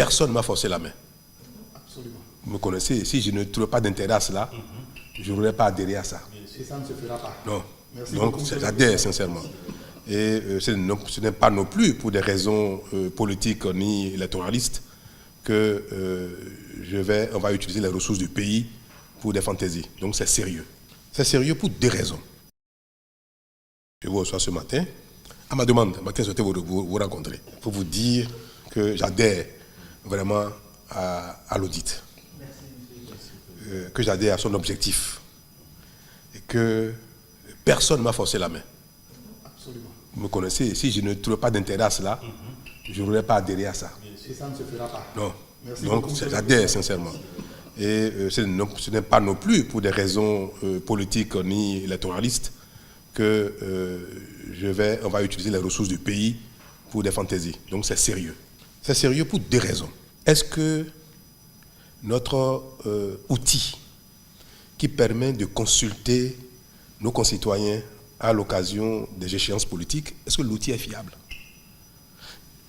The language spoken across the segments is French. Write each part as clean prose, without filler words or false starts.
personne ne m'a forcé la main. Absolument. Vous me connaissez, si je ne trouvais pas d'intérêt à cela, je n'aurais pas adhéré à ça. Et ça ne se fera pas. Non. Merci Donc, beaucoup. j'adhère sincèrement. Et ce n'est pas non plus pour des raisons politiques ni électoralistes que on va utiliser les ressources du pays pour des fantaisies. Donc, c'est sérieux. C'est sérieux pour deux raisons. Je vous reçois ce matin. À ma demande, je souhaitais vous rencontrer pour vous dire que j'adhère vraiment à l'audit. Que j'adhère à son objectif. Et que personne ne m'a forcé la main. Absolument. Vous me connaissez, si je ne trouvais pas d'intérêt à cela, je n'aurais pas adhéré à ça. Et ça ne se fera pas. Non. Merci Donc, beaucoup. j'adhère sincèrement. Et ce n'est pas non plus pour des raisons politiques ni électoralistes que on va utiliser les ressources du pays pour des fantaisies. Donc, c'est sérieux. C'est sérieux pour deux raisons. Est-ce que notre outil qui permet de consulter nos concitoyens à l'occasion des échéances politiques, est-ce que l'outil est fiable?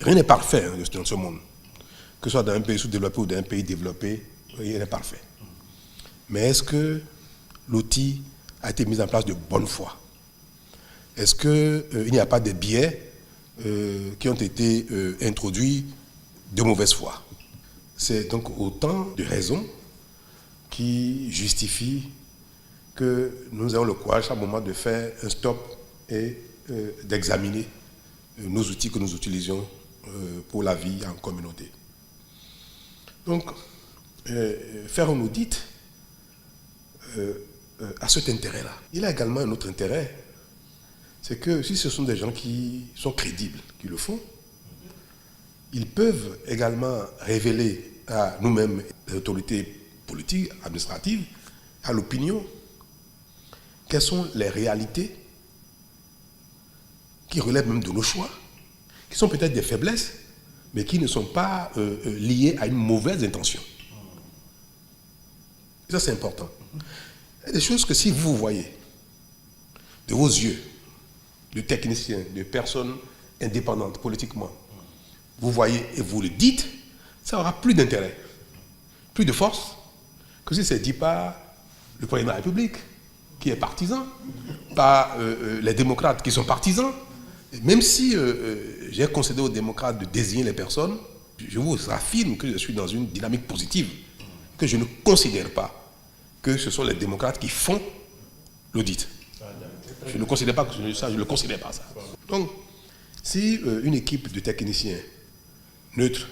Rien n'est parfait dans ce monde. Que ce soit dans un pays sous-développé ou dans un pays développé, rien n'est parfait. Mais est-ce que l'outil a été mis en place de bonne foi? Est-ce qu'il n'y a pas de biais qui ont été introduits de mauvaise foi? C'est donc autant de raisons qui justifient que nous avons le courage à un moment de faire un stop et d'examiner nos outils que nous utilisons pour la vie en communauté. Donc, faire un audit à cet intérêt-là. Il a également un autre intérêt, c'est que si ce sont des gens qui sont crédibles, qui le font, ils peuvent également révéler à nous-mêmes, les autorités politiques, administratives, à l'opinion, quelles sont les réalités qui relèvent même de nos choix, qui sont peut-être des faiblesses, mais qui ne sont pas liées à une mauvaise intention. Et ça, c'est important. Il y a des choses que si vous voyez de vos yeux, de techniciens, de personnes indépendantes politiquement, vous voyez et vous le dites, ça aura plus d'intérêt, plus de force, que si c'est dit par le président de la République, qui est partisan, par les démocrates qui sont partisans. Et même si j'ai concédé aux démocrates de désigner les personnes, je vous affirme que je suis dans une dynamique positive, que je ne considère pas que ce sont les démocrates qui font l'audit. Je ne considère pas ça, je ne le considère pas ça. Donc, si une équipe de techniciens neutres,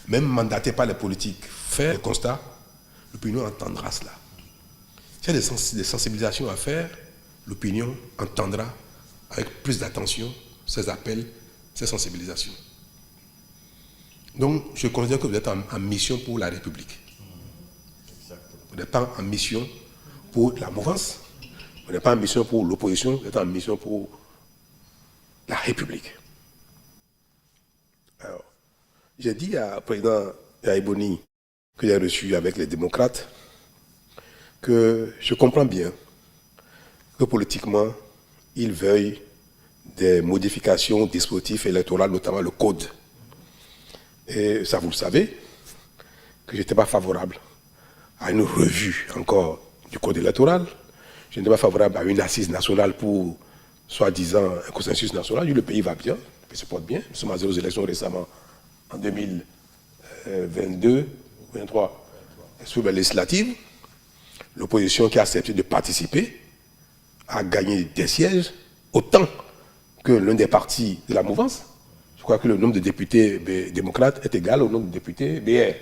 même mandatés par les politiques, fait le constat, l'opinion entendra cela. S'il y a des sensibilisations à faire, l'opinion entendra avec plus d'attention ces appels, ces sensibilisations. Donc, je considère que vous êtes en mission pour la République. Vous n'êtes pas en mission pour la mouvance, vous n'êtes pas en mission pour l'opposition, vous êtes en mission pour la République. Alors, j'ai dit au président Yaïboni, que j'ai reçu avec les démocrates, que je comprends bien que politiquement, ils veuillent des modifications dispositifs électoraux, notamment le code. Et ça, vous le savez, que je n'étais pas favorable à une revue encore du code électoral. Je n'étais pas favorable à une assise nationale pour, soi-disant, un consensus national. Le pays va bien, le pays se porte bien. Nous sommes à 0 élections récemment, en 2022, 2023, sur les législatives. L'opposition qui a accepté de participer a gagné des sièges, autant que l'un des partis de la mouvance. Je crois que le nombre de députés démocrates est égal au nombre de députés BR.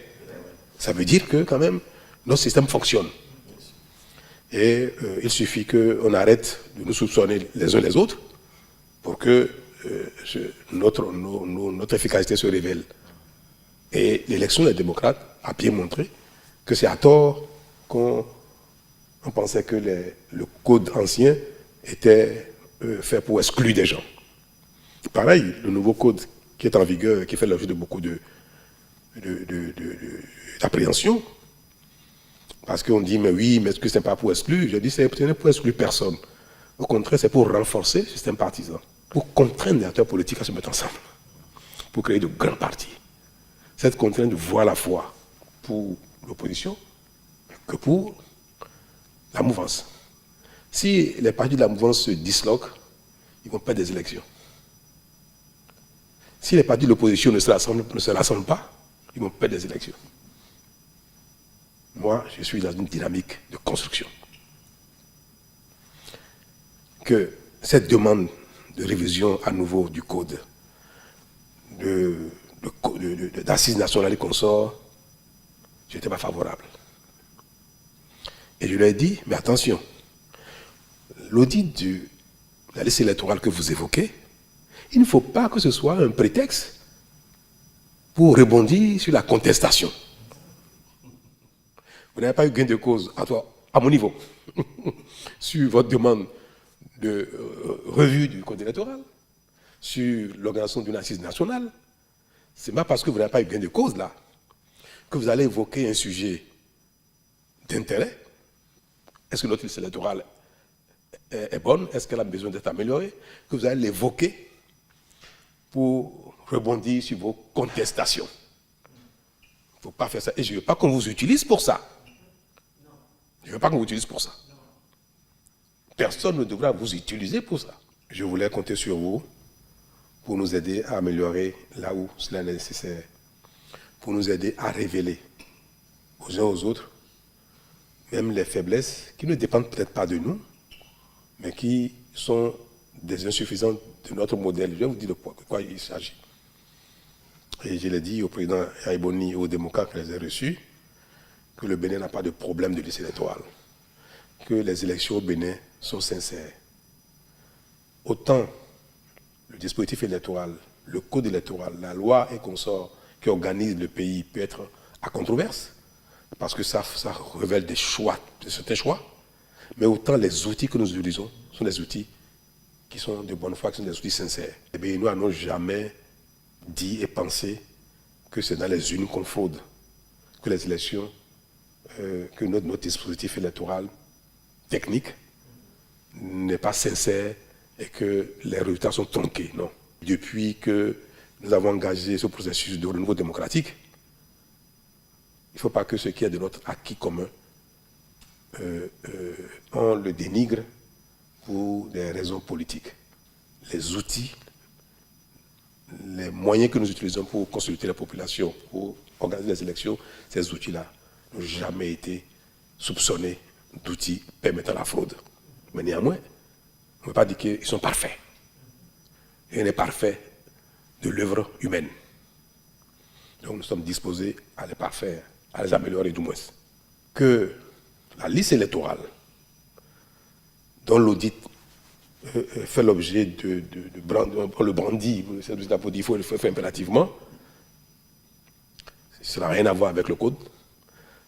Ça veut dire que, quand même, notre système fonctionne. Et il suffit qu'on arrête de nous soupçonner les uns les autres pour que notre efficacité se révèle. Et l'élection des démocrates a bien montré que c'est à tort qu'on pensait que le code ancien était fait pour exclure des gens. Pareil, le nouveau code qui est en vigueur, qui fait l'objet de beaucoup d'appréhension, parce qu'on dit, mais oui, mais est-ce que ce n'est pas pour exclure? Je dis, ce n'est pour exclure personne. Au contraire, c'est pour renforcer le système partisan, pour contraindre les acteurs politiques à se mettre ensemble, pour créer de grands partis. cette contrainte vaut à la fois pour l'opposition que pour la mouvance. Si les partis de la mouvance se disloquent, ils vont perdre des élections. Si les partis de l'opposition ne se rassemblent pas, ils vont perdre des élections. Moi, je suis dans une dynamique de construction. Que cette demande de révision à nouveau du code d'assises nationales et consorts, je n'étais pas favorable. Et je leur ai dit, mais attention, l'audit de la liste électorale que vous évoquez, il ne faut pas que ce soit un prétexte pour rebondir sur la contestation. Vous n'avez pas eu gain de cause à mon niveau sur votre demande de revue du code électoral, sur l'organisation d'une assise nationale. Ce n'est pas parce que vous n'avez pas eu gain de cause là que vous allez évoquer un sujet d'intérêt. Est-ce que notre liste électorale est bonne? Est-ce qu'elle a besoin d'être améliorée? Que vous allez l'évoquer pour rebondir sur vos contestations. Il ne faut pas faire ça. Et je ne veux pas qu'on vous utilise pour ça. Je ne veux pas qu'on vous utilise pour ça. Personne ne devra vous utiliser pour ça. Je voulais compter sur vous pour nous aider à améliorer là où cela est nécessaire, pour nous aider à révéler aux uns aux autres même les faiblesses qui ne dépendent peut-être pas de nous, mais qui sont des insuffisances de notre modèle. Je vais vous dire de quoi il s'agit. Et je l'ai dit au président Yaïboni et aux démocrates que je les ai reçus, que le Bénin n'a pas de problème de liste électorale, que les élections au Bénin sont sincères. Autant le dispositif électoral, le code électoral, la loi et consorts qui organisent le pays peut être à controverse, parce que ça révèle des choix, de certains choix, mais autant les outils que nous utilisons sont des outils qui sont de bonne foi, qui sont des outils sincères. Les Béninois n'ont jamais dit et pensé que c'est dans les urnes qu'on fraude, que les élections, que notre dispositif électoral technique n'est pas sincère et que les résultats sont tronqués. Non. Depuis que nous avons engagé ce processus de renouveau démocratique, il ne faut pas que ce qui est de notre acquis commun, on le dénigre pour des raisons politiques. Les outils, les moyens que nous utilisons pour consulter la population, pour organiser les élections, ces outils-là n'ont jamais été soupçonnés d'outils permettant la fraude. Mais néanmoins, on ne peut pas dire qu'ils sont parfaits. Rien n'est parfait de l'œuvre humaine. Donc nous sommes disposés à les parfaire, à les améliorer du moins. Que la liste électorale, dont l'audit fait l'objet de le brandir, il faut le faire impérativement, ça n'a rien à voir avec le code,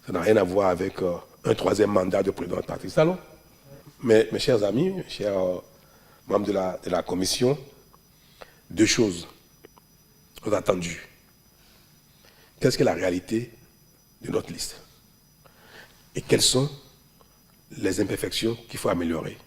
ça n'a rien à voir avec un troisième mandat de président Patrice Talon. Mais mes chers amis, mes chers membres de la commission, deux choses sont attendues. Qu'est-ce que la réalité de notre liste? Et quelles sont les imperfections qu'il faut améliorer?